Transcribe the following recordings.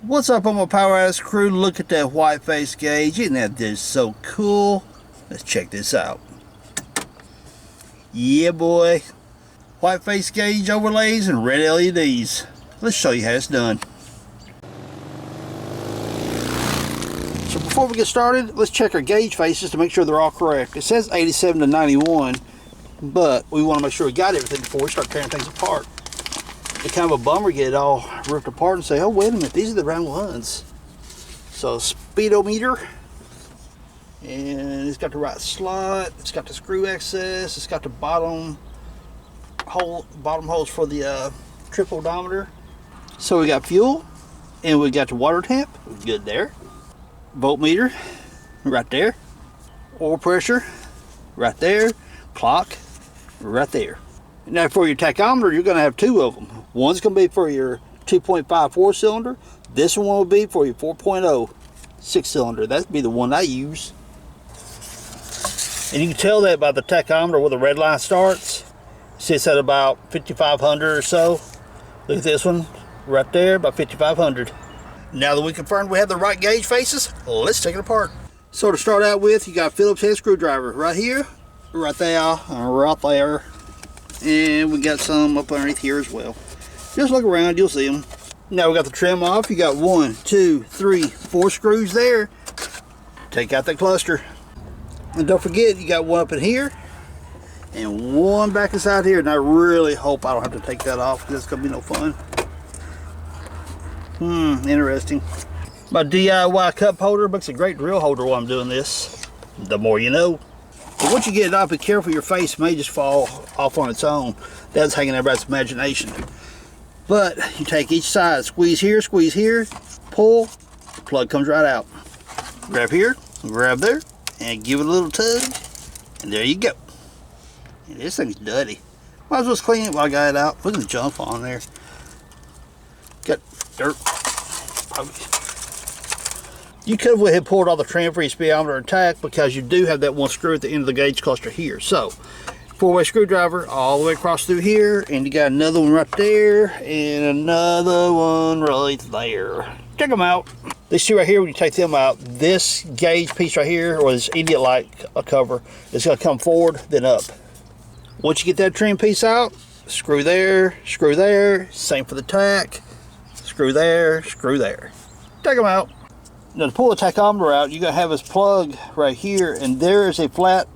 What's up on my power ass crew? Look at that white face gauge. Isn't that just so cool? Let's check this out. Yeah boy. White face gauge overlays and red LEDs. Let's show you how it's done. So before we get started, let's check our gauge faces to make sure they're all correct. It says 87 to 91, but we want to make sure we got everything before we start tearing things apart. It's kind of a bummer to get it all ripped apart and say, oh wait a minute, these are the wrong ones. So speedometer, and it's got the right slot, it's got the screw access, it's got the bottom holes for the trip odometer. So we got fuel, and we got the water temp, good there. Voltmeter, right there. Oil pressure, right there. Clock, right there. Now for your tachometer, you're going to have two of them. One's going to be for your 2.54 cylinder. This one will be for your 4.0 6-cylinder. That'd be the one I use. And you can tell that by the tachometer where the red line starts. It sits at about 5,500 or so. Look at this one right there, about 5,500. Now that we confirmed we have the right gauge faces, let's take it apart. So to start out with, you got a Phillips head screwdriver right here, right there, and right there. And we got some up underneath here as well. Just look around, you'll see them. Now we got the trim off. You got 1, 2, 3, 4 screws there. Take out that cluster. And don't forget, you got one up in here and one back inside here. And I really hope I don't have to take that off because it's going to be no fun. Interesting. My DIY cup holder makes a great drill holder while I'm doing this. The more you know. But once you get it off, be careful, your face may just fall off on its own. That's hanging everybody's imagination. But you take each side, squeeze here, pull, the plug comes right out. Grab here, grab there, and give it a little tug, and there you go. And this thing's dirty. Might as well just clean it while I got it out. Look at the junk on there. Got dirt. You could have went ahead and pulled all the trim for your speedometer intact because you do have that one screw at the end of the gauge cluster here. So, 4-way screwdriver all the way across through here, and you got another one right there, and another one right there. Check them out. These two right here, when you take them out, this gauge piece right here, or this idiot light cover, is going to come forward, then up. Once you get that trim piece out, screw there, same for the tack, screw there. Take them out. Now to pull the tachometer out, you're going to have this plug right here, and there is a flat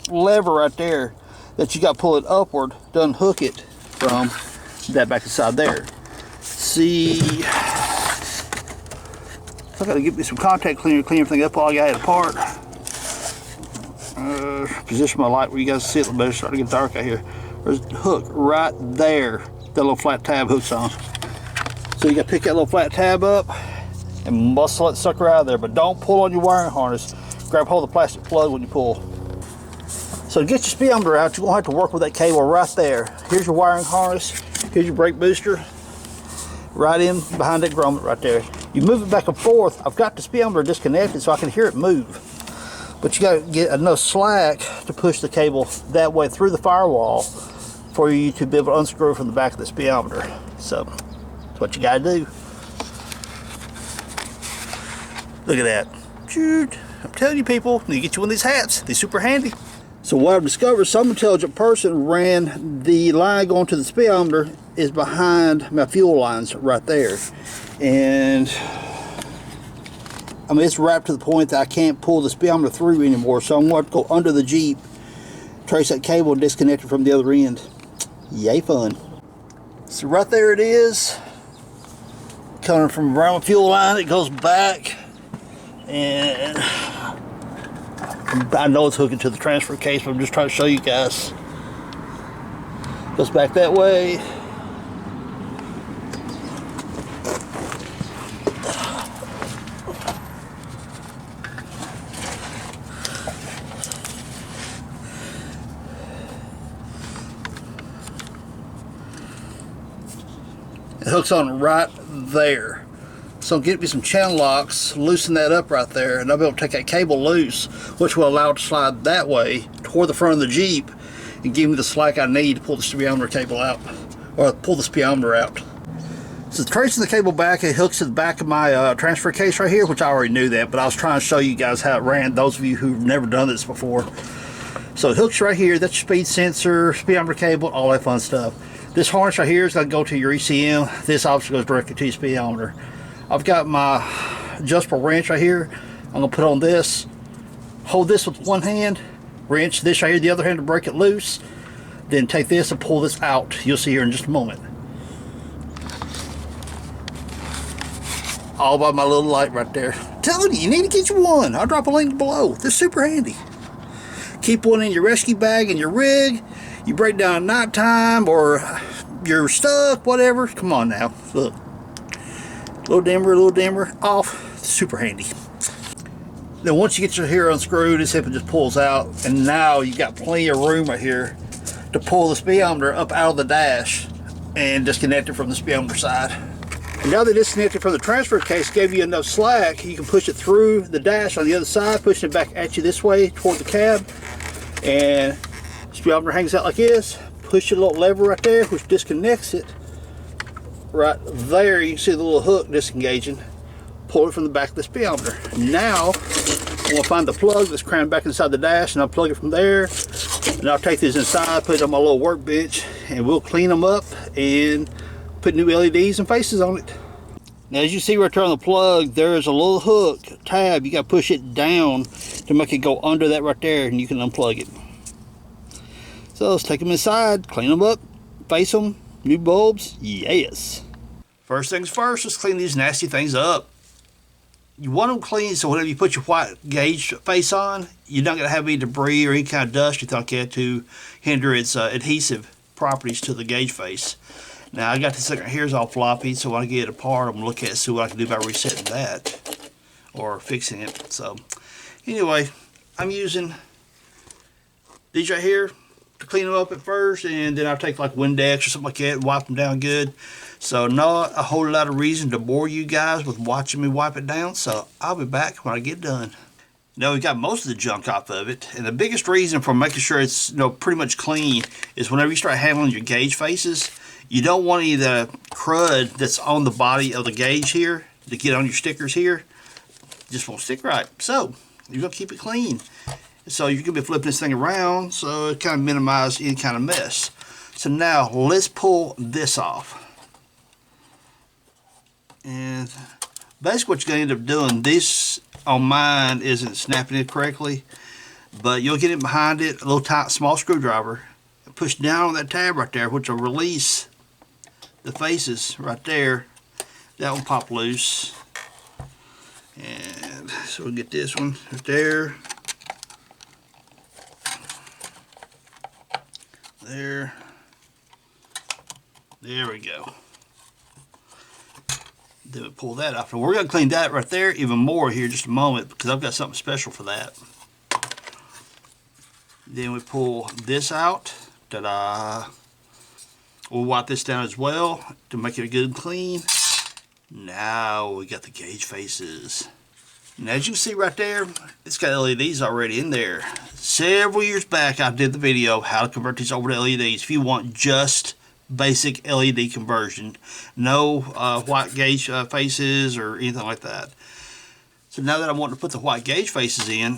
lever right there that you got to pull it upward to unhook it from that back inside there. See, I got to get me some contact cleaner to clean everything up while I got it apart. Position my light where you guys see it a little better. It's starting to get dark out here. There's a hook right there that little flat tab hooks on. So you got to pick that little flat tab up and muscle that sucker out of there, but don't pull on your wiring harness. Grab hold of the plastic plug when you pull. So to get your speedometer out, you're going to have to work with that cable right there. Here's your wiring harness. Here's your brake booster. Right in behind that grommet right there. You move it back and forth. I've got the speedometer disconnected so I can hear it move. But you got to get enough slack to push the cable that way through the firewall for you to be able to unscrew from the back of the speedometer. So that's what you got to do. Look at that. Shoot. I'm telling you people, you get you one of these hats. They're super handy. So what I've discovered, some intelligent person ran the line going to the speedometer is behind my fuel lines right there. And I mean, it's wrapped to the point that I can't pull the speedometer through anymore. So I'm going to go under the Jeep, trace that cable and disconnect it from the other end. Yay fun. So right there it is. Coming from around the fuel line, it goes back. And I know it's hooking to the transfer case, but I'm just trying to show you guys. Goes back that way. It hooks on right there. So get me some channel locks, loosen that up right there, and I'll be able to take that cable loose, which will allow it to slide that way toward the front of the Jeep and give me the slack I need to pull the speedometer cable out, or pull the speedometer out. So tracing the cable back, it hooks to the back of my transfer case right here, which I already knew that, but I was trying to show you guys how it ran, those of you who've never done this before. So it hooks right here. That's your speed sensor, speedometer cable, all that fun stuff. This harness right here is going to go to your ECM. This obviously goes directly to your speedometer. I've got my adjustable wrench right here. I'm going to put on this. Hold this with one hand. Wrench this right here, the other hand, to break it loose. Then take this and pull this out. You'll see here in just a moment. All by my little light right there. I'm telling you, you need to get you one. I'll drop a link below. They're super handy. Keep one in your rescue bag in your rig. You break down at nighttime or you're stuck, whatever. Come on now, look. A little dimmer, off. Super handy. Then once you get your hair unscrewed, this hip just pulls out, and now you got plenty of room right here to pull the speedometer up out of the dash and disconnect it from the speedometer side. And now they disconnected from the transfer case, gave you enough slack, you can push it through the dash on the other side, pushing it back at you this way toward the cab, and speedometer hangs out like this. Push your little lever right there, which disconnects it. Right there, you can see the little hook disengaging. Pull it from the back of the speedometer. Now, I'm going to find the plug that's crammed back inside the dash, and I'll plug it from there. And I'll take these inside, put it on my little workbench, and we'll clean them up and put new LEDs and faces on it. Now, as you see right there on the plug, there is a little hook tab. You got to push it down to make it go under that right there, and you can unplug it. So let's take them inside, clean them up, face them, new bulbs, yes. First things first, let's clean these nasty things up. You want them clean so whenever you put your white gauge face on, you're not going to have any debris or any kind of dust you think that to hinder its adhesive properties to the gauge face. Now I got this thing right here is all floppy, so when I get it apart, I'm going to look at it, see what I can do by resetting that or fixing it. So anyway, I'm using these right here to clean them up at first, and then I'll take like Windex or something like that and wipe them down good. So not a whole lot of reason to bore you guys with watching me wipe it down, so I'll be back when I get done. Now we got most of the junk off of it, and the biggest reason for making sure it's pretty much clean is whenever you start handling your gauge faces, you don't want any of the crud that's on the body of the gauge here to get on your stickers here. It just won't stick right. So you're gonna keep it clean. So you're gonna be flipping this thing around, so it kind of minimizes any kind of mess. So now let's pull this off. And basically what you're gonna end up doing, this on mine isn't snapping it correctly, but you'll get it behind it, a little tight small screwdriver, and push down on that tab right there, which will release the faces right there. That will pop loose. And so we'll get this one right there. There we go. Then we pull that off. And we're going to clean that right there even more here in just a moment, because I've got something special for that. Then we pull this out. Ta-da! We'll wipe this down as well to make it good and clean. Now we got the gauge faces. And as you can see right there, it's got LEDs already in there. Several years back, I did the video how to convert these over to LEDs if you want just basic LED conversion. No white gauge faces or anything like that. So now that I want to put the white gauge faces in,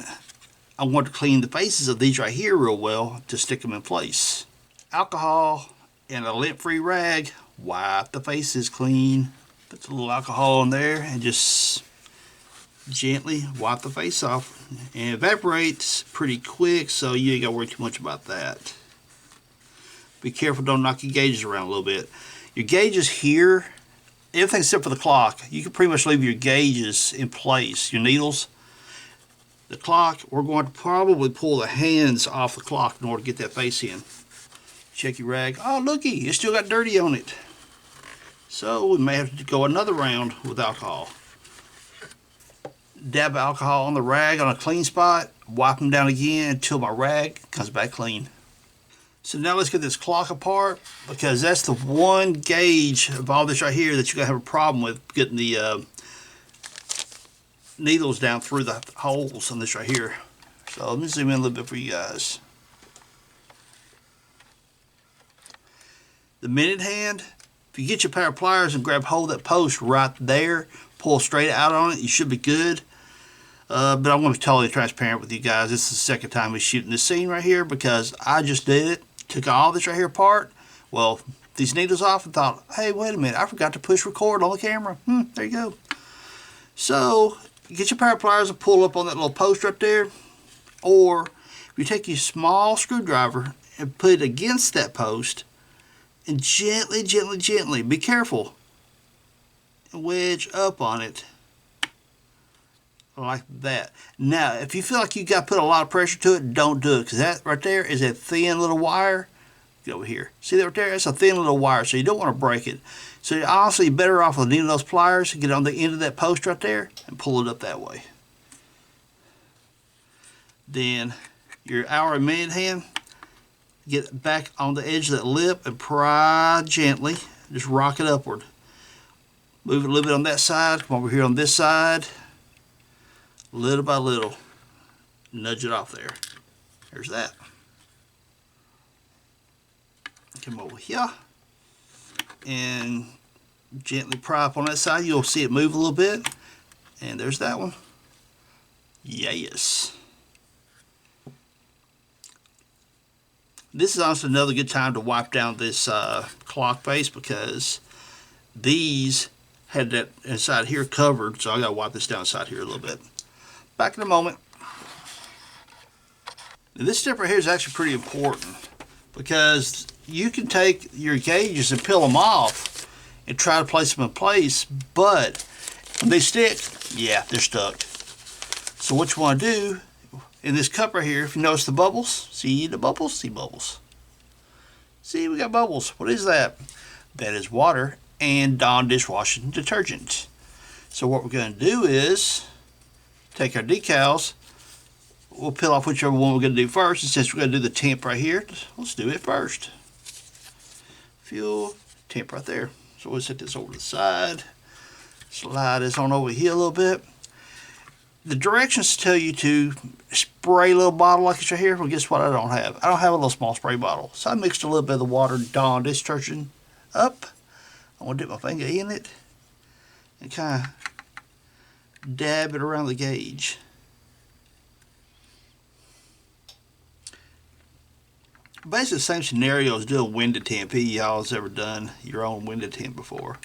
I want to clean the faces of these right here real well to stick them in place. Alcohol and a lint-free rag, wipe the faces clean. Put a little alcohol in there and just gently wipe the face off. And evaporates pretty quick, so you ain't got to worry too much about that. Be careful, don't knock your gauges around a little bit. Your gauges here, everything except for the clock, you can pretty much leave your gauges in place, your needles. The clock, we're going to probably pull the hands off the clock in order to get that face in. Check your rag. Oh, looky, it still got dirty on it. So we may have to go another round with alcohol. Dab alcohol on the rag on a clean spot, wipe them down again until my rag comes back clean. So now let's get this clock apart, because that's the one gauge of all this right here that you're going to have a problem with getting the needles down through the holes on this right here. So let me zoom in a little bit for you guys. The minute hand, if If you get your pair of pliers and grab hold of that post right there, pull straight out on it, you should be good. But I'm going to be totally transparent with you guys. This is the second time we're shooting this scene right here because I just did it. Took all this right here apart. Well, these needles off and thought, hey, wait a minute, I forgot to push record on the camera. There you go. So, get your pair of pliers and pull up on that little post right there. Or, if you take your small screwdriver and put it against that post and gently, gently, gently, be careful, wedge up on it like that. Now, if you feel like you got to put a lot of pressure to it, don't do it, because that right there is a thin little wire. Get over here. See that right there? It's a thin little wire, so you don't want to break it. So you're honestly better off with needing those pliers, get on the end of that post right there, and pull it up that way. Then your hour and minute hand, get back on the edge of that lip and pry gently. Just rock it upward. Move it a little bit on that side. Come over here on this side. Little by little. Nudge it off there. There's that. Come over here. And gently pry up on that side. You'll see it move a little bit. And there's that one. Yes. This is also another good time to wipe down this clock face because these had that inside here covered, so I gotta wipe this down inside here a little bit. Back in a moment. Now, this step right here is actually pretty important because you can take your gauges and peel them off and try to place them in place, but when they stick, yeah, they're stuck. So what you want to do in this cup right here, if you notice the bubbles, see the bubbles? See bubbles. See, we got bubbles. What is that? That is water and Dawn dishwashing detergent. So what we're going to do is take our decals. We'll peel off whichever one we're going to do first. And since we're going to do the temp right here, let's do it first. Fuel, temp right there. So we'll set this over to the side. Slide this on over here a little bit. The directions tell you to spray a little bottle like this right here. Well, guess what I don't have? I don't have a little small spray bottle. So I mixed a little bit of the water Dawn detergent up. I want to dip my finger in it and kind of dab it around the gauge. Basically the same scenario as doing window temp. Y'all has ever done your own window temp before.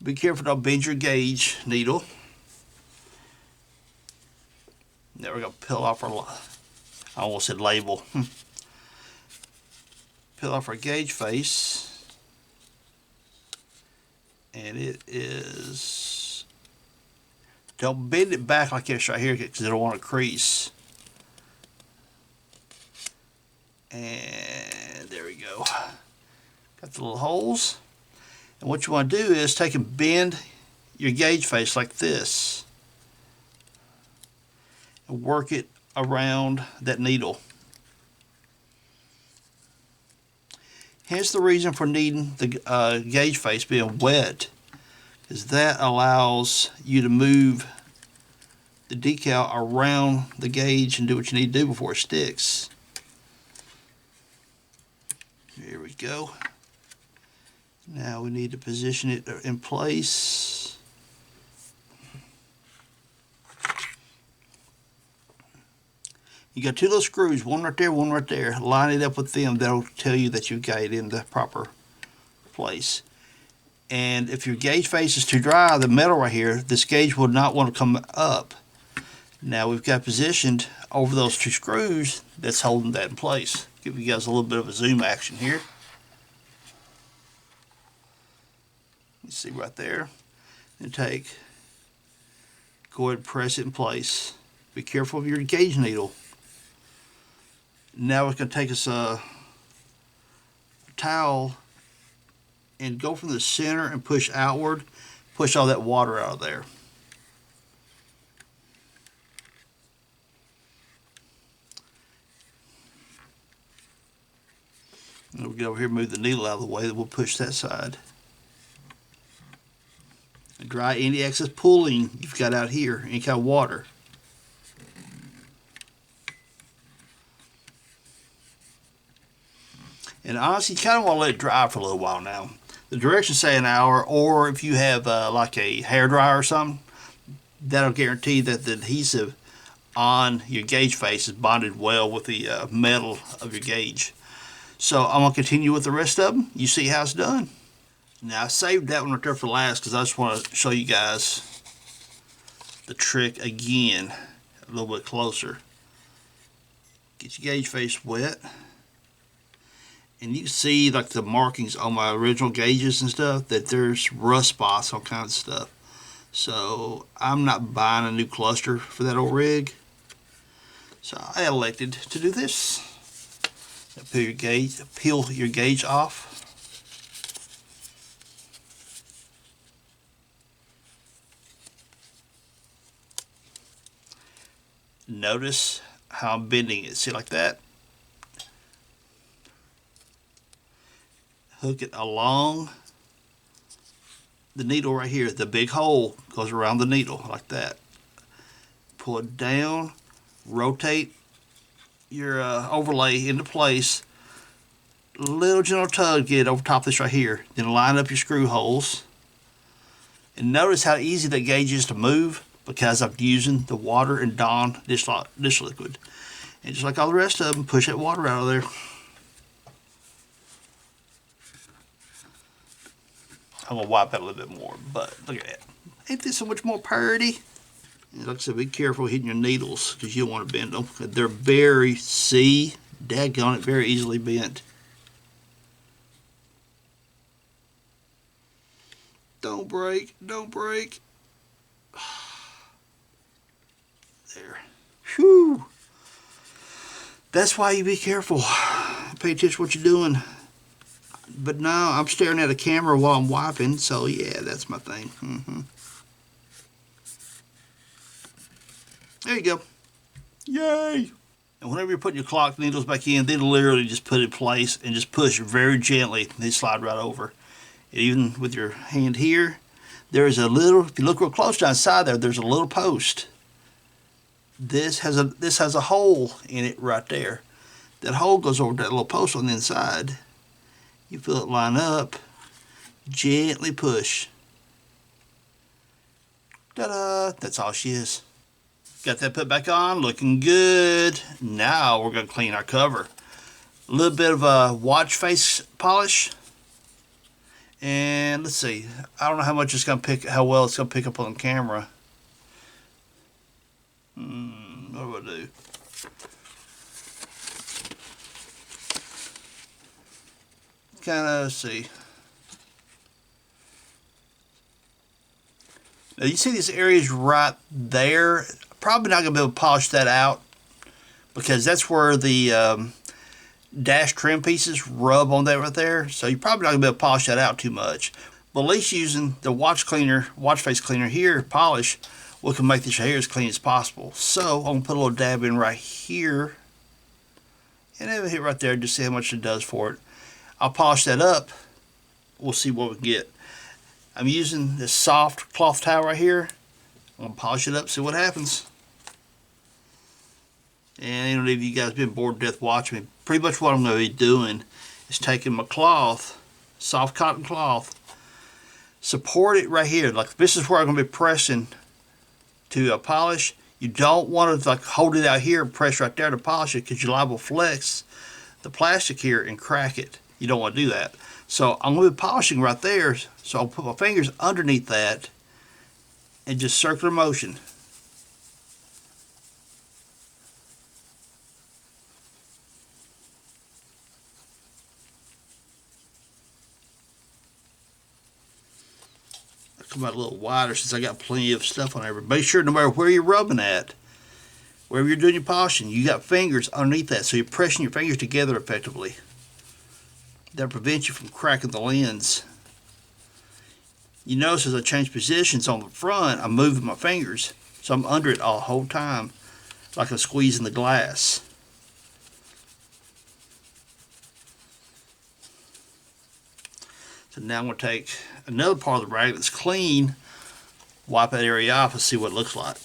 Be careful, don't bend your gauge needle. Now we're going to peel off our, I almost said label. Peel off our gauge face. And it is, don't bend it back like this right here because it'll want to crease. And there we go. Got the little holes. And what you want to do is take and bend your gauge face like this and work it around that needle. Hence the reason for needing the gauge face being wet, is that allows you to move the decal around the gauge and do what you need to do before it sticks. Here we go. Now we need to position it in place. You got two little screws, one right there, one right there. Line it up with them. That'll tell you that you've got it in the proper place. And if your gauge face is too dry, the metal right here, this gauge will not want to come up. Now we've got positioned over those two screws that's holding that in place. Give you guys a little bit of a zoom action here. You see right there. And go ahead and press it in place. Be careful of your gauge needle. Now we're going to take us a towel and go from the center and push outward. Push all that water out of there. And we'll get over here, move the needle out of the way, then we'll push that side. And dry any excess pulling you've got out here, any kind of water. And honestly, you kind of want to let it dry for a little while now. The directions say an hour, or if you have like a hairdryer or something, that'll guarantee that the adhesive on your gauge face is bonded well with the metal of your gauge. So I'm going to continue with the rest of them. You see how it's done. Now I saved that one right there for last because I just want to show you guys the trick again a little bit closer. Get your gauge face wet, and you can see like the markings on my original gauges and stuff, that there's rust spots on kind of stuff. So I'm not buying a new cluster for that old rig, so I elected to do this. Peel your gauge off. Notice how I'm bending it. See, like that? Hook it along the needle right here. The big hole goes around the needle like that. Pull it down, rotate your overlay into place. Little gentle tug, get it over top of this right here. Then line up your screw holes. And notice how easy that gauge is to move, because I'm using the water and Dawn dish liquid. And just like all the rest of them, push that water out of there. I'm going to wipe out a little bit more, but look at that. Ain't this so much more pretty? And like I said, be careful hitting your needles, because you don't want to bend them. They're very, daggone it, very easily bent. Don't break, don't break. There. Whew. That's why you be careful. Pay attention to what you're doing. But now I'm staring at a camera while I'm wiping, so yeah, that's my thing. There you go. Yay! And whenever you're putting your clock needles back in, they literally just put it in place and just push very gently. They slide right over. And even with your hand here, there is a little, if you look real close down inside there, there's a little post. This has a hole in it right there. That hole goes over that little post on the inside. You feel it line up, gently push. Ta-da! That's all she is. Got that put back on, looking good. Now we're going to clean our cover. A little bit of a watch face polish. And let's see, I don't know how much it's going to how well it's going to pick up on camera. What do I do? Kind of see. Now you see these areas right there. Probably not going to be able to polish that out, because that's where the dash trim pieces rub on that right there. So you're probably not going to be able to polish that out too much. But at least using the watch face cleaner here, polish, we can make this hair as clean as possible. So I'm going to put a little dab in right here. And then hit right there just see how much it does for it. I'll polish that up. We'll see what we can get. I'm using this soft cloth towel right here. I'm going to polish it up, see what happens. And any of you guys been bored to death watching me, pretty much what I'm going to be doing is taking my cloth, soft cotton cloth, support it right here. Like this is where I'm going to be pressing to polish. You don't want to like hold it out here and press right there to polish it, because you're liable to flex the plastic here and crack it. You don't want to do that. So I'm going to be polishing right there. So I'll put my fingers underneath that and just circular motion. I'll come out a little wider since I got plenty of stuff on there. But make sure no matter where you're rubbing at, wherever you're doing your polishing, you got fingers underneath that. So you're pressing your fingers together effectively. That prevents you from cracking the lens. You notice as I change positions on the front, I'm moving my fingers. So I'm under it all the whole time, like I'm squeezing the glass. So now I'm going to take another part of the rag that's clean, wipe that area off and see what it looks like.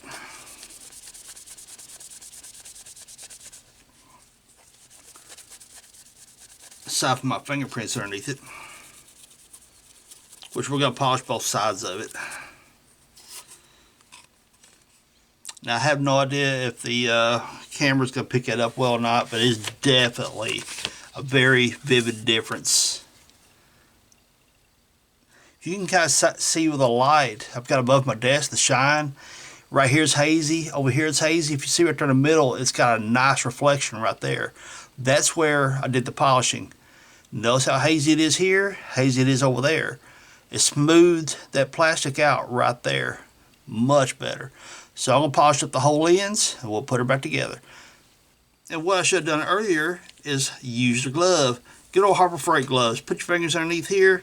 aside from my fingerprints underneath it, which we're going to polish both sides of it. Now I have no idea if the camera's going to pick that up well or not, but it's definitely a very vivid difference. You can kind of see with the light I've got above my desk, the shine. Right here is hazy, over here it's hazy. If you see right there in the middle, it's got a nice reflection right there. That's where I did the polishing. Notice how hazy it is here, hazy it is over there. It smoothed that plastic out right there. Much better. So I'm going to polish up the whole lens and we'll put her back together. And what I should have done earlier is use the glove. Good old Harbor Freight gloves. Put your fingers underneath here.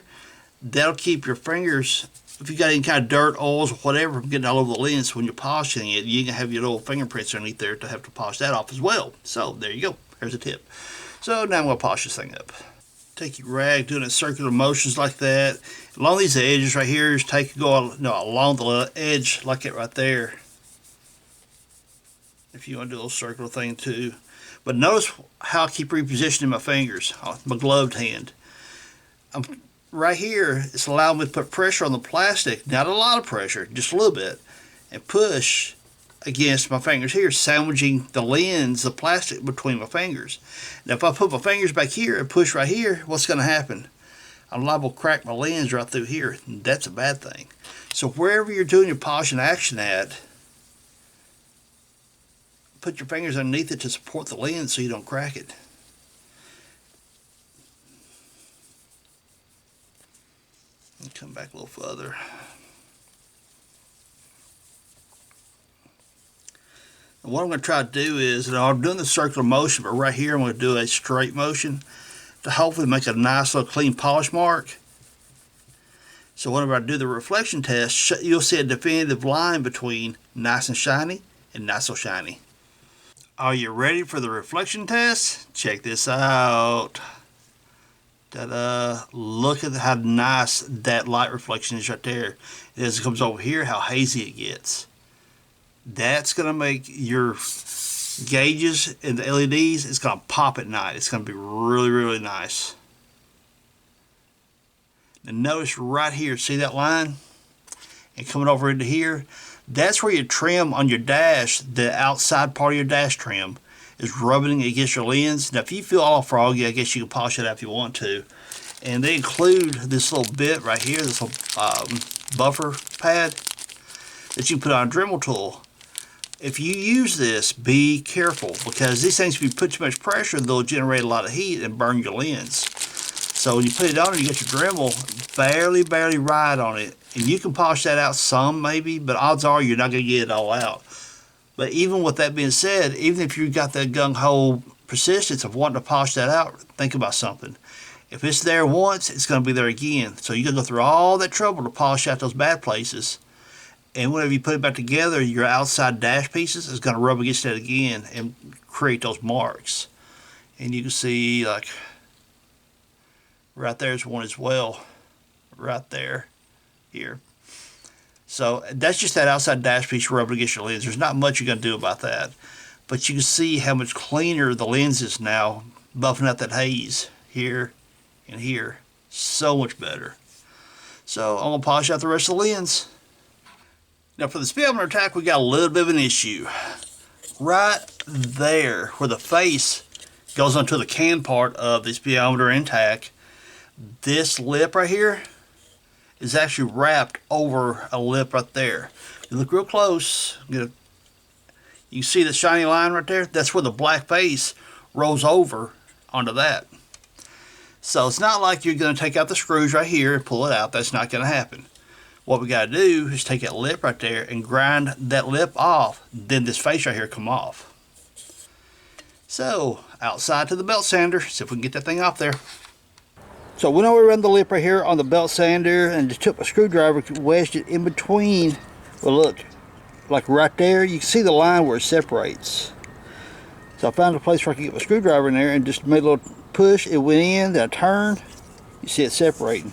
That'll keep your fingers, if you got any kind of dirt, oils, or whatever, from getting all over the lens when you're polishing it. You can have your little fingerprints underneath there to have to polish that off as well. So there you go. There's a tip. So now I'm going to polish this thing up. Take your rag, doing it circular motions like that. Along these edges right here, just along the edge like that right there. If you want to do a little circular thing too. But notice how I keep repositioning my fingers, my gloved hand. Right here, it's allowing me to put pressure on the plastic, not a lot of pressure, just a little bit, and push against my fingers here, sandwiching the lens, the plastic between my fingers. Now if I put my fingers back here and push right here, what's going to happen? I'm liable to crack my lens right through here. That's a bad thing. So wherever you're doing your polishing action at, put your fingers underneath it to support the lens so you don't crack it. Come back a little further. And what I'm going to try to do is, and I'm doing the circular motion, but right here I'm going to do a straight motion to hopefully make a nice little clean polish mark. So whenever I do the reflection test, you'll see a definitive line between nice and shiny and not so shiny. Are you ready for the reflection test? Check this out. Look at how nice that light reflection is right there. As it comes over here, how hazy it gets. That's going to make your gauges and the LEDs, it's going to pop at night. It's going to be really, really nice. And notice right here, see that line? And coming over into here, that's where your trim on your dash, the outside part of your dash trim, is rubbing against your lens. Now if you feel all froggy, I guess you can polish it out if you want to. And they include this little bit right here, this little buffer pad that you can put on a Dremel tool. If you use this, be careful, because these things, if you put too much pressure, they'll generate a lot of heat and burn your lens. So when you put it on and you get your Dremel barely right on it, and you can polish that out some maybe, but odds are you're not going to get it all out. But even with that being said, even if you got that gung-ho persistence of wanting to polish that out, think about something. If it's there once, it's going to be there again. So you're going to go through all that trouble to polish out those bad places. And whenever you put it back together, your outside dash pieces is going to rub against that again and create those marks. And you can see, like, right there's one as well. Right there. Here. So that's just that outside dash piece rubbing against your lens. There's not much you're going to do about that. But you can see how much cleaner the lens is now, buffing out that haze here and here. So much better. So I'm going to polish out the rest of the lens. Now for the speedometer tack, we got a little bit of an issue. Right there where the face goes onto the can part of the speedometer and tack, this lip right here is actually wrapped over a lip right there. You look real close, you see the shiny line right there? That's where the black face rolls over onto that. So it's not like you're going to take out the screws right here and pull it out. That's not going to happen. What we got to do is take that lip right there and grind that lip off. Then this face right here come off. So outside to the belt sander, see if we can get that thing off there. So we know we run the lip right here on the belt sander and just took a screwdriver, wedged it in between. Well, look, like right there, you can see the line where it separates. So I found a place where I could get my screwdriver in there and just made a little push. It went in, then I turned. You see it separating.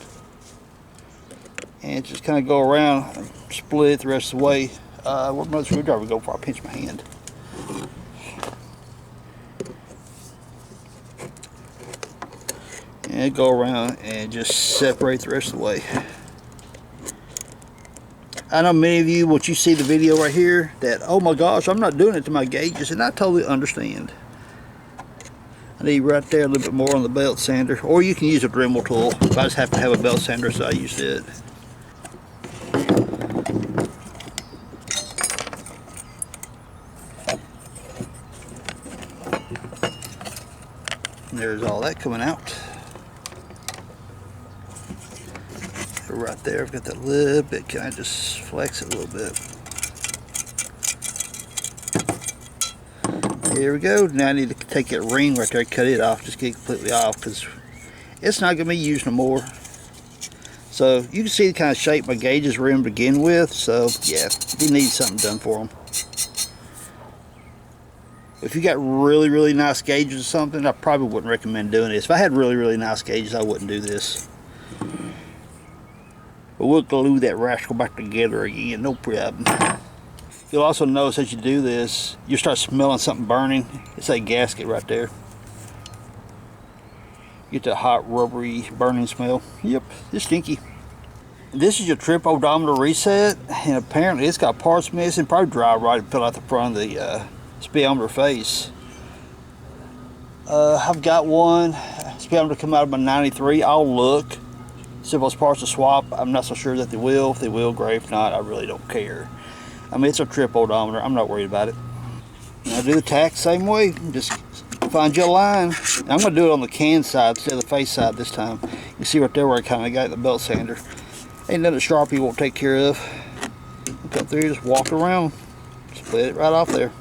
And just kind of go around and split it the rest of the way. Where'd my screwdriver go before I pinch my hand? and go around and just separate the rest of the way. I know many of you, once you see the video right here, that, oh my gosh, I'm not doing it to my gauges, and I totally understand. I need right there a little bit more on the belt sander, or you can use a Dremel tool. If I just have to have a belt sander, so I used it. And there's all that coming out. Right there, I've got that little bit. Can I just flex it a little bit? Here we go. Now I need to take that ring right there, cut it off, just get it completely off, because it's not going to be used no more. So you can see the kind of shape my gauges were in to begin with. So yeah, you need something done for them. If you got really, really nice gauges or something, I probably wouldn't recommend doing this. If I had really, really nice gauges, I wouldn't do this. But we'll glue that rascal back together again, no problem. You'll also notice as you do this, you start smelling something burning. It's that gasket right there. Get that hot, rubbery, burning smell. Yep, it's stinky. This is your trip odometer reset, and apparently it's got parts missing. Probably dry rot and fell out the front of the speedometer face. I've got one speedometer come out of my 93. I'll look. See if those parts will swap. I'm not so sure that they will. If they will, great. If not, I really don't care. I mean, it's a trip odometer. I'm not worried about it. And I do the tack same way. Just find your line. I'm going to do it on the can side instead of the face side this time. You see right there where I kind of got the belt sander. Ain't nothing a Sharpie won't take care of. Come through, just walk around. Split it right off there.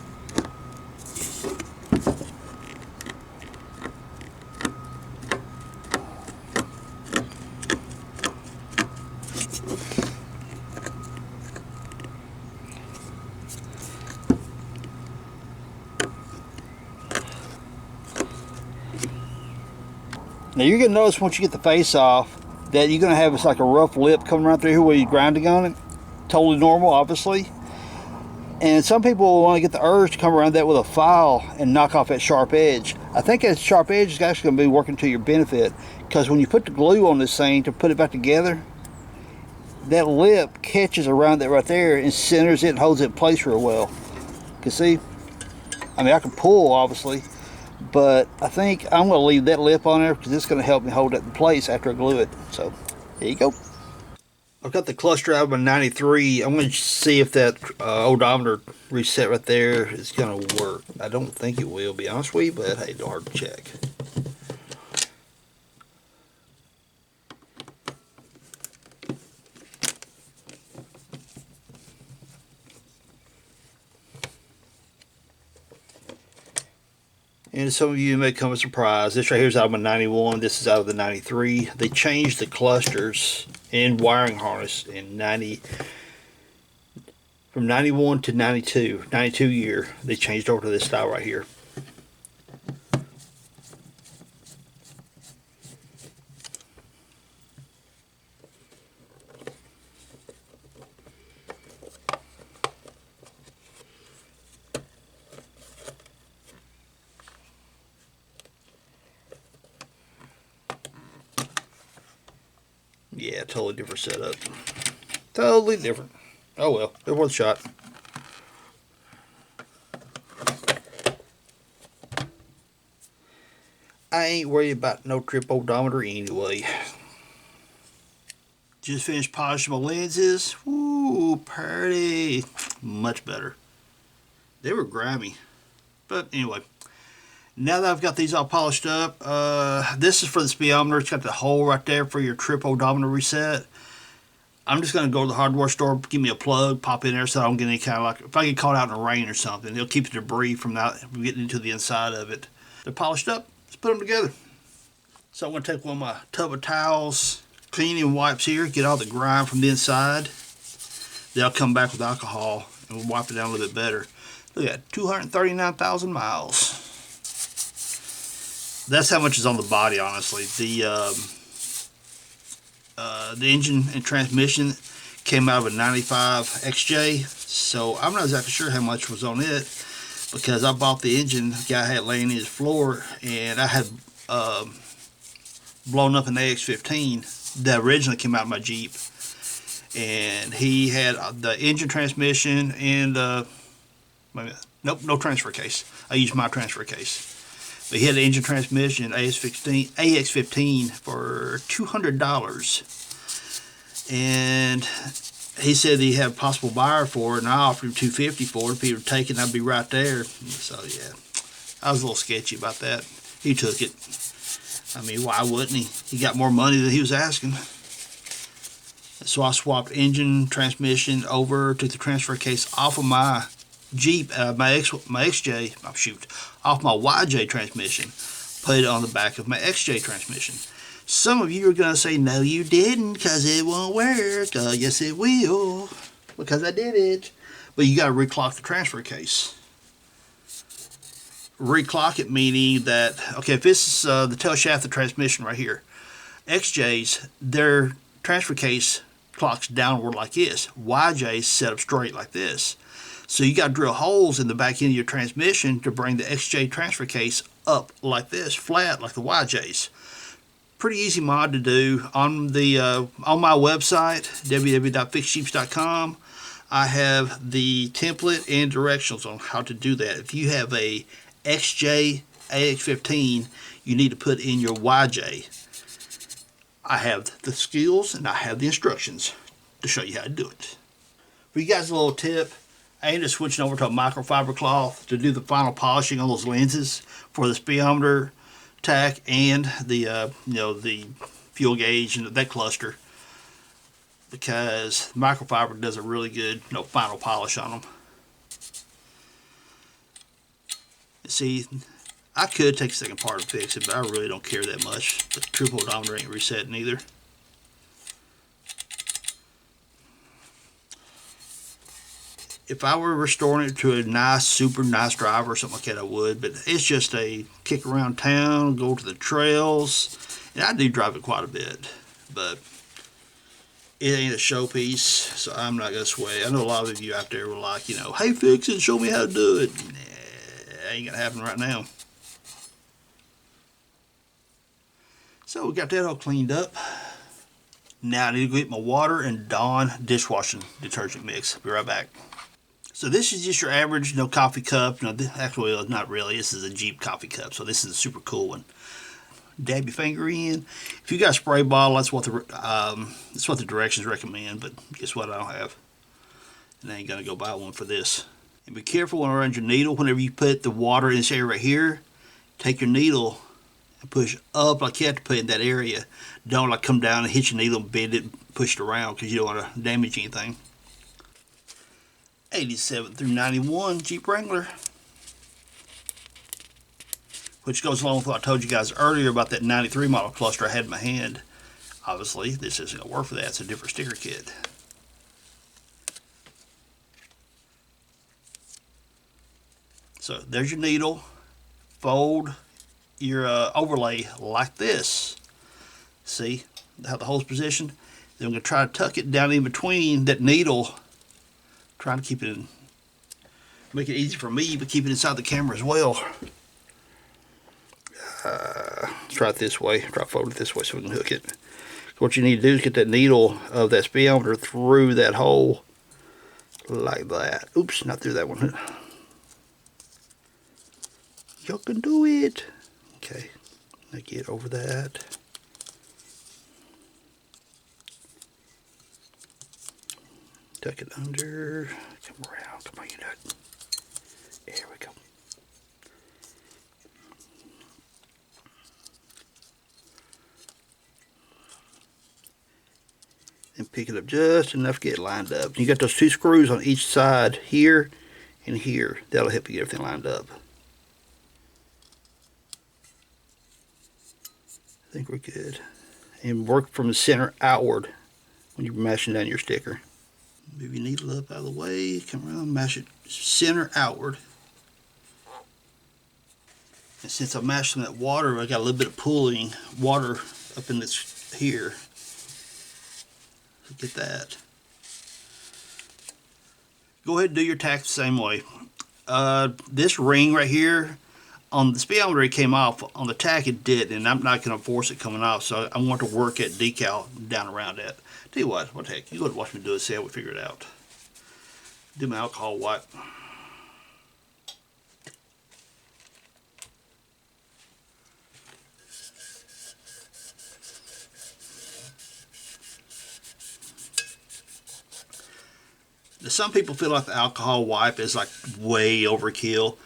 Now you're going to notice once you get the face off that you're going to have this like a rough lip coming right through here where you're grinding on it. Totally normal, obviously. And some people will want to get the urge to come around that with a file and knock off that sharp edge. I think that sharp edge is actually going to be working to your benefit, because when you put the glue on this thing to put it back together, that lip catches around that right there and centers it and holds it in place real well. You can see? I mean, I can pull, obviously, but I think I'm going to leave that lip on there because it's going to help me hold it in place after I glue it. So, there you go. I've got the cluster out of my 93. I'm going to see if that odometer reset right there is going to work. I don't think it will, be honest with you, but hey, hard to check. And some of you may come as a surprise. This right here is out of my 91. This is out of the 93. They changed the clusters and wiring harness in from 91 to 92. 92 year. They changed over to this style right here. Yeah, totally different setup. Totally different. Oh well, it was a shot. I ain't worried about no trip odometer anyway. Just finished polishing my lenses. Ooh, pretty. Much better. They were grimy. But anyway. Now that I've got these all polished up, this is for the speedometer. It's got the hole right there for your trip odometer reset. I'm just going to go to the hardware store, give me a plug, pop in there so I don't get any kind of like, if I get caught out in the rain or something, it'll keep the debris from getting into the inside of it. They're polished up. Let's put them together. So I'm going to take one of my tub of towels, cleaning wipes here, get all the grime from the inside. Then I'll come back with alcohol and we'll wipe it down a little bit better. Look at that, 239,000 miles. That's how much is on the body, honestly. The engine and transmission came out of a 95 XJ, so I'm not exactly sure how much was on it, because I bought the engine the guy had laying in his floor, and I had blown up an AX-15 that originally came out of my Jeep, and he had the engine, transmission, and nope, no transfer case. I used my transfer case. But he had an engine, transmission, AX-15 for $200, and he said he had a possible buyer for it, and I offered him $250 for it. If he would take it, I'd be right there. So yeah, I was a little sketchy about that. He took it. I mean, why wouldn't he? He got more money than he was asking. So I swapped engine, transmission over, took the transfer case off of my Jeep, my XJ, oh shoot, off my YJ transmission, put it on the back of my XJ transmission. Some of you are going to say, no you didn't, because it won't work. Yes it will, because I did it. But you got to reclock the transfer case. Reclock it meaning that, okay, if this is the tail shaft of the transmission right here, XJs, their transfer case clocks downward like this. YJs set up straight like this. So you got to drill holes in the back end of your transmission to bring the XJ transfer case up like this, flat like the YJs. Pretty easy mod to do. On my website, www.fixjeeps.com, I have the template and directions on how to do that. If you have a XJ AX-15, you need to put in your YJ. I have the skills and I have the instructions to show you how to do it. For you guys, a little tip. I ended up switching over to a microfiber cloth to do the final polishing on those lenses for the speedometer tack and the the fuel gauge and that cluster, because microfiber does a really good final polish on them. See, I could take a second part and fix it, but I really don't care that much. The triple odometer ain't resetting either. If I were restoring it to a nice, super nice driver or something like that, I would. But it's just a kick around town, go to the trails. And I do drive it quite a bit. But it ain't a showpiece, so I'm not going to sway. I know a lot of you out there were like, hey, fix it, show me how to do it. Nah, ain't going to happen right now. So we got that all cleaned up. Now I need to go get my water and Dawn dishwashing detergent mix. Be right back. So this is just your average, coffee cup. Actually, not really. This is a Jeep coffee cup, so this is a super cool one. Dab your finger in. If you got a spray bottle, that's what the directions recommend. But guess what? I don't have. And I ain't gonna go buy one for this. And be careful around your needle. Whenever you put the water in this area right here, take your needle and push up like you have to put in that area. Don't come down and hit your needle and bend it, and push it around, because you don't want to damage anything. 87 through 91 Jeep Wrangler, which goes along with what I told you guys earlier about that 93 model cluster I had in my hand. Obviously this isn't going to work for that. It's a different sticker kit. So there's your needle. Fold your overlay like this. See how the hole's positioned? Then I'm going to try to tuck it down in between that needle, trying to keep it in, make it easy for me, but keep it inside the camera as well. Let's try it this way. Try to fold it this way so we can hook it. What you need to do is get that needle of that speedometer through that hole like that. Oops, not through that one. You can do it. Okay, now get over that. Tuck it under. Come around. Come on, you nut. There we go. And pick it up just enough to get it lined up. You got those two screws on each side here and here. That'll help you get everything lined up. I think we're good. And work from the center outward when you're mashing down your sticker. Move your needle up out of the way, come around, mash it center outward. And since I mashed in that water, I got a little bit of pooling water up in this here. So get that. Go ahead and do your tack the same way. This ring right here, On the speedometer it came off, on the tack it did, and I'm not going to force it coming off, so I want to work that decal down around that. Tell you what the heck, you go to watch me do it, see how we figure it out. Do my alcohol wipe. Now, some people feel like the alcohol wipe is like way overkill.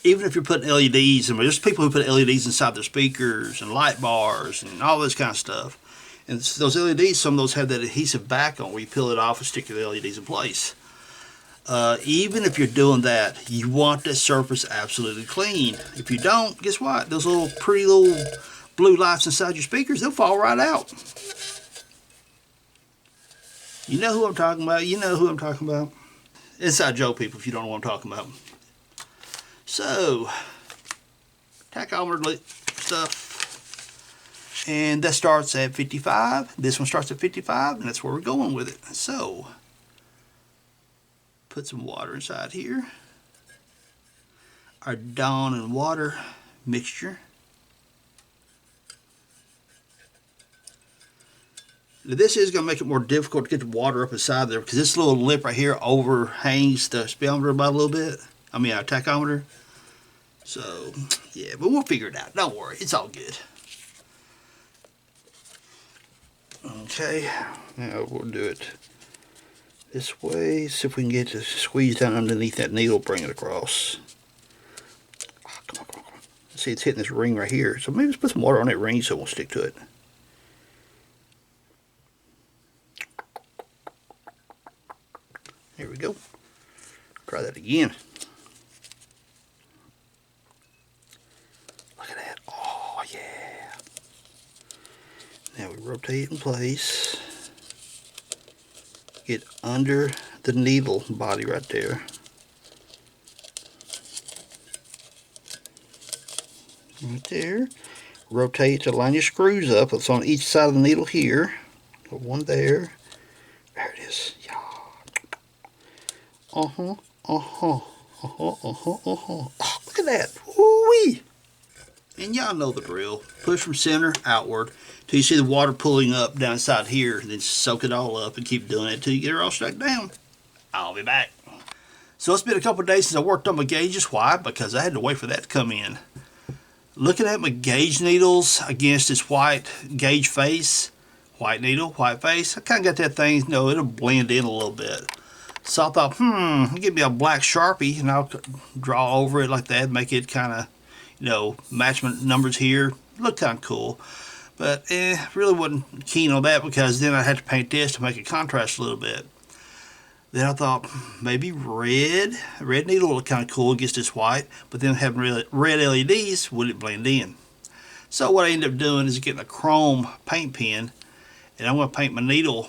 Even if you're putting LEDs, and there's people who put LEDs inside their speakers and light bars and all this kind of stuff. And those LEDs, some of those have that adhesive back on where you peel it off and stick your LEDs in place. Even if you're doing that, you want the surface absolutely clean. If you don't, guess what? Those little pretty little blue lights inside your speakers, they'll fall right out. You know who I'm talking about. You know who I'm talking about. Inside joke, people, if you don't know what I'm talking about. So, tachometer stuff, and that starts at 55. This one starts at 55, and that's where we're going with it. So, put some water inside here. Our Dawn and water mixture. Now, this is going to make it more difficult to get the water up inside there because this little lip right here overhangs the speedometer about a little bit. I mean, our tachometer. So, yeah, but we'll figure it out. Don't worry, it's all good. Okay, now we'll do it this way. See if we can get to squeeze down underneath that needle, bring it across. Oh, come on. See, it's hitting this ring right here. So maybe let's put some water on that ring so it won't stick to it. There we go. Try that again. Look at that. Oh, yeah. Now we rotate it in place. Get under the needle body right there. Right there. Rotate to line your screws up. It's on each side of the needle here. One there. There it is. Yeah. Oh, look at that. Woo-wee. And y'all know the drill. Push from center outward till you see the water pulling up down inside here. Then soak it all up and keep doing it until you get it all stuck down. I'll be back. So it's been a couple of days since I worked on my gauges. Why? Because I had to wait for that to come in. Looking at my gauge needles against this white gauge face, white needle, white face, I kind of got that thing, you know, it'll blend in a little bit. So I thought, give me a black Sharpie and I'll draw over it like that, make it kind of, you know, match my numbers here. Look kind of cool. But really wasn't keen on that because then I had to paint this to make it contrast a little bit. Then I thought maybe red needle look kind of cool against this white, but then having red LEDs, would it blend in? So what I ended up doing is getting a chrome paint pen, and I'm going to paint my needle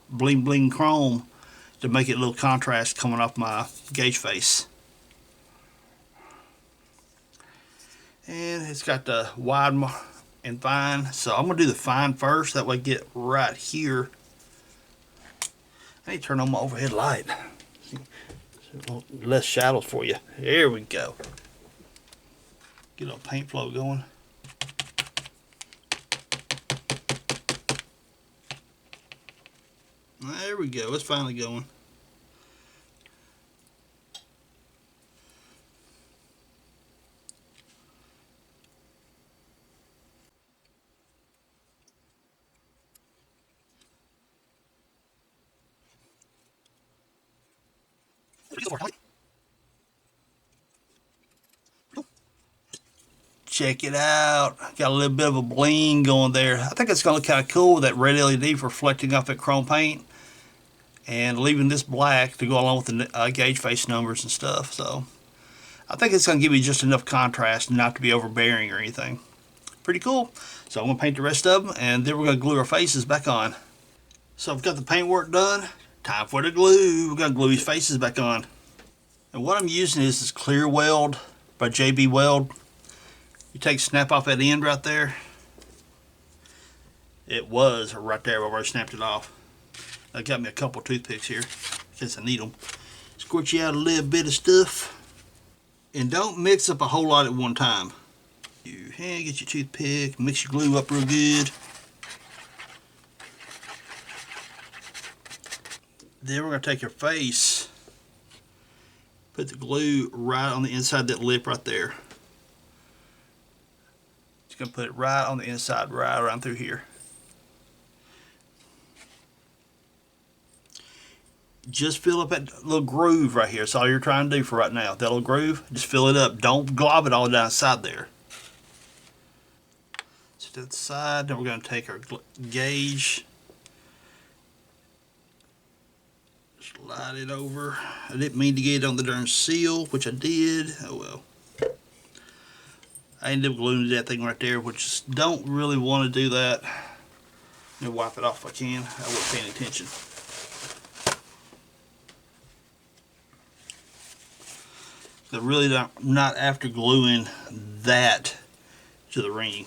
bling bling chrome to make it a little contrast coming off my gauge face. And it's got the wide and fine, so I'm going to do the fine first, that way I get right here. I need to turn on my overhead light. Less shadows for you. There we go. Get a little paint flow going. There we go. It's finally going. Check it out. Got a little bit of a bling going there. I think it's going to look kind of cool with that red LED reflecting off that chrome paint and leaving this black to go along with the gauge face numbers and stuff. So I think it's going to give you just enough contrast and not to be overbearing or anything. Pretty cool. So I'm going to paint the rest of them and then we're going to glue our faces back on. So I've got the paint work done. Time for the glue. We're going to glue these faces back on. And what I'm using is this clear weld by JB Weld. You take snap off that end right there. It was right there. I've already snapped it off. I got me a couple toothpicks here because I need them. Squirt you out a little bit of stuff. And don't mix up a whole lot at one time. Get your toothpick, mix your glue up real good. Then we're going to take your face, put the glue right on the inside of that lip right there. Just going to put it right on the inside, right around through here. Just fill up that little groove right here. That's all you're trying to do for right now. That little groove, just fill it up. Don't glob it all down inside there. So to the side, then we're going to take our gauge. Slide it over. I didn't mean to get it on the darn seal, which I did. Oh well. I ended up gluing that thing right there, which don't really want to do that. Let me wipe it off if I can. I wasn't paying attention. So really not after gluing that to the ring.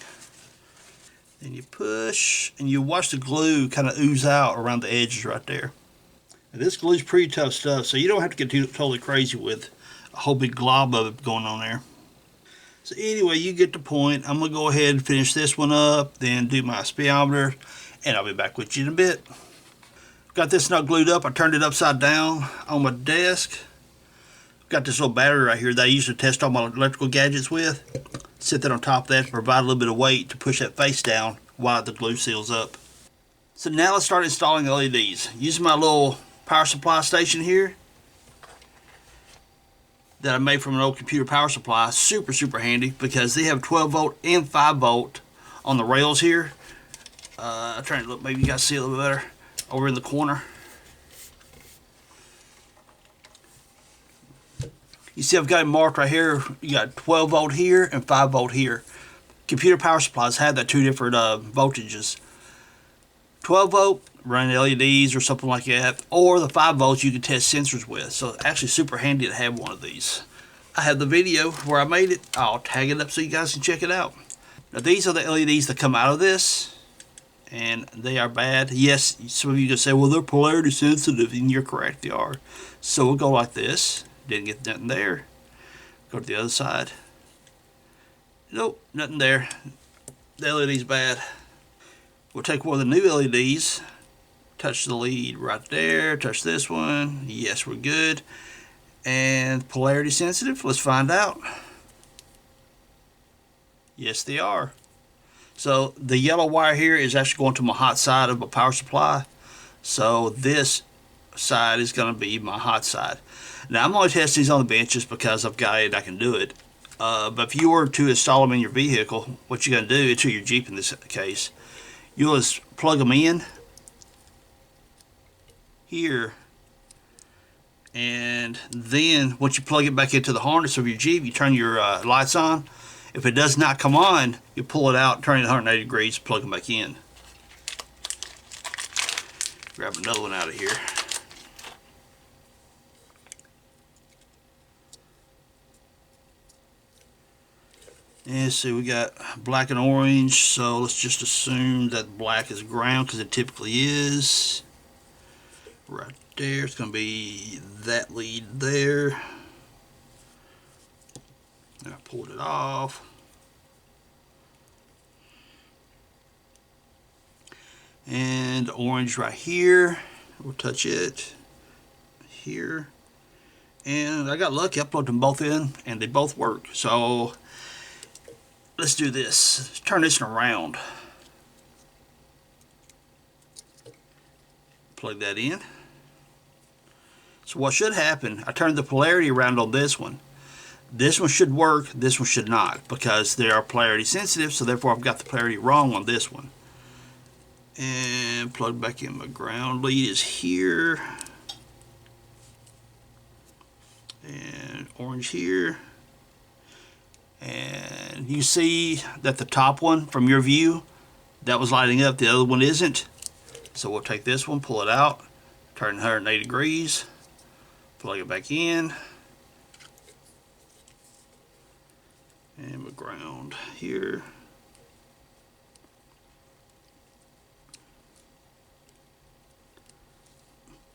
Then you push and you watch the glue kind of ooze out around the edges right there. Now this glue is pretty tough stuff, so you don't have to get totally crazy with a whole big glob of it going on there. So anyway, you get the point. I'm going to go ahead and finish this one up, then do my speedometer, and I'll be back with you in a bit. Got this nut glued up. I turned it upside down on my desk. Got this little battery right here that I use to test all my electrical gadgets with. Set that on top of that to provide a little bit of weight to push that face down while the glue seals up. So now let's start installing LEDs. Using my little power supply station here that I made from an old computer power supply. Super handy because they have 12 volt and 5 volt on the rails here. I'm trying to look, maybe you guys see it a little bit better over in the corner. You see I've got it marked right here. You got 12 volt here and 5 volt here. Computer power supplies have that two different voltages. 12 volt, running LEDs or something like that, or the 5 volts you can test sensors with. So actually super handy to have one of these. I have the video where I made it. I'll tag it up so you guys can check it out. Now these are the LEDs that come out of this, and they are bad. Yes, some of you can say, well, they're polarity sensitive, and you're correct, they are. So we'll go like this. Didn't get nothing there. Go to the other side. Nope, nothing there. The LED's bad. We'll take one of the new LEDs, touch the lead right there, touch this one. Yes, we're good. And polarity sensitive, let's find out. Yes, they are. So the yellow wire here is actually going to my hot side of my power supply. So this side is going to be my hot side. Now I'm only testing these on the bench just because I've got it, I can do it. But if you were to install them in your vehicle, what you're going to do, to your Jeep in this case, you'll just plug them in here, and then once you plug it back into the harness of your Jeep, you turn your lights on. If it does not come on, you pull it out, turn it 180 degrees, plug them back in. Grab another one out of here. And so we got black and orange, so let's just assume that black is ground because it typically is. Right there, it's going to be that lead there. And I pulled it off. And orange right here, we'll touch it here. And I got lucky, I plugged them both in and they both work. So let's do this. Let's turn this around. Plug that in. So what should happen, I turned the polarity around on this one. This one should work, this one should not, because they are polarity sensitive, so therefore I've got the polarity wrong on this one. And plug back in. My ground lead is here. And orange here. And you see that the top one from your view, that was lighting up, the other one isn't. So we'll take this one, pull it out, turn it 180 degrees, plug it back in, and my ground here.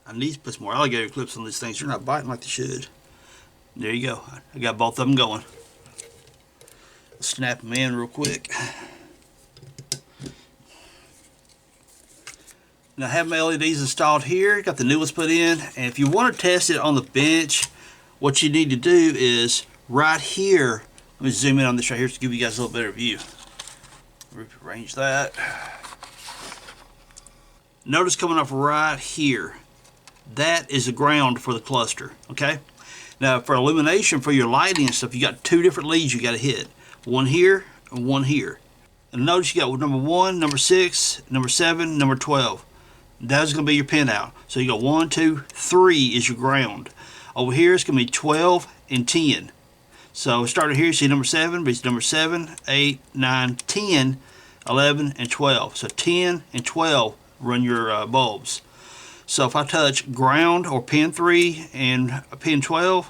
I need to put some more alligator clips on these things. They're not biting like they should. There you go. I got both of them going. Snap them in real quick. Now I have my LEDs installed here, got the newest put in, and if you want to test it on the bench, what you need to do is right here, let me zoom in on this right here to give you guys a little better view. Rearrange that. Notice coming off right here, that is the ground for the cluster, okay? Now for illumination for your lighting and stuff, you got two different leads you got to hit. One here and one here. And notice you got number 1, number 6, number 7, number 12. That's going to be your pin out. So you got 1, 2, 3 is your ground. Over here it's going to be 12 and 10. So starting here, you see number 7, but it's number 7, 8, 9, 10, 11, and 12. So 10 and 12 run your bulbs. So if I touch ground or pin 3 and pin 12,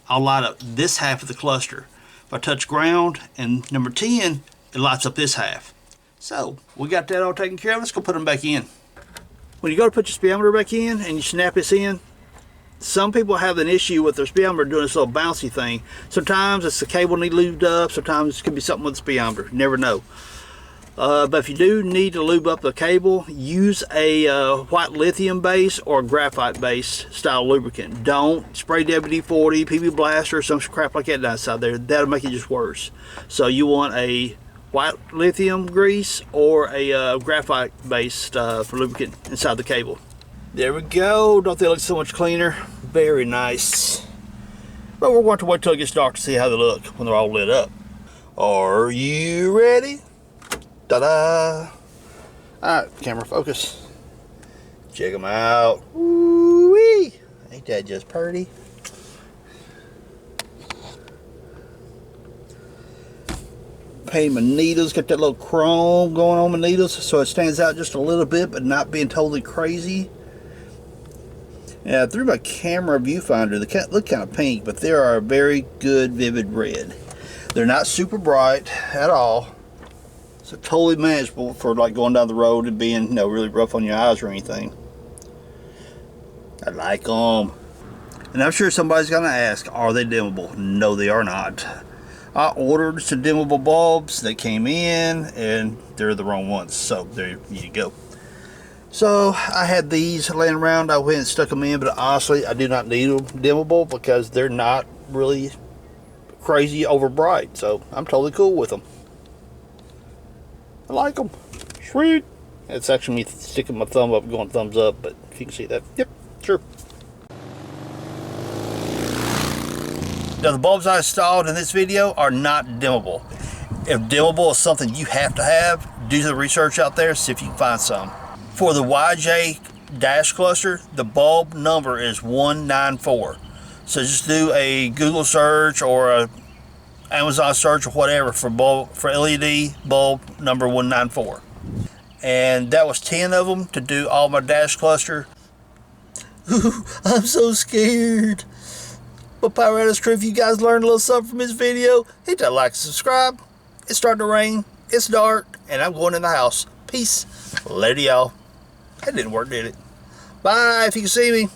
I'll light up this half of the cluster. If I touch ground and number 10, it lights up this half. So we got that all taken care of. Let's go put them back in. When you go to put your speedometer back in and you snap this in, some people have an issue with their speedometer doing this little bouncy thing. Sometimes it's the cable need lubed up, sometimes it could be something with the speedometer, you never know. But if you do need to lube up the cable, use a white lithium base or graphite base style lubricant. Don't spray WD-40, PB Blaster, some crap like that outside there. That'll make it just worse. So you want a white lithium grease or a graphite based for lubricant inside the cable. There we go. Don't they look so much cleaner? Very nice. But we're going to wait till it gets dark to see how they look when they're all lit up. Are you ready? Ta-da! Alright, camera focus. Check them out. Woo-wee! Ain't that just pretty? Painting my needles, got that little chrome going on my needles so it stands out just a little bit but not being totally crazy. Yeah, through my camera viewfinder they look kind of pink, but they are a very good vivid red. They're not super bright at all. So totally manageable for like going down the road and being, you know, really rough on your eyes or anything. I like them. And I'm sure somebody's gonna ask, are they dimmable? No, they are not. I ordered some dimmable bulbs that came in and they're the wrong ones, so there you go. So I had these laying around, I went and stuck them in, but honestly I do not need them dimmable because they're not really crazy over bright, so I'm totally cool with them. I like them. Sweet. It's actually me sticking my thumb up going thumbs up, but if you can see that, yep, sure. Now the bulbs I installed in this video are not dimmable. If dimmable is something you have to have, do the research out there, see if you can find some. For the YJ dash cluster, the bulb number is 194. So just do a Google search or a Amazon search or whatever for LED bulb number 194. And that was 10 of them to do all my dash cluster. Ooh, I'm so scared. But Pirate Crew, if you guys learned a little something from this video, hit that like and subscribe. It's starting to rain, it's dark, and I'm going in the house. Peace. Later, y'all. That didn't work, did it? Bye, if you can see me.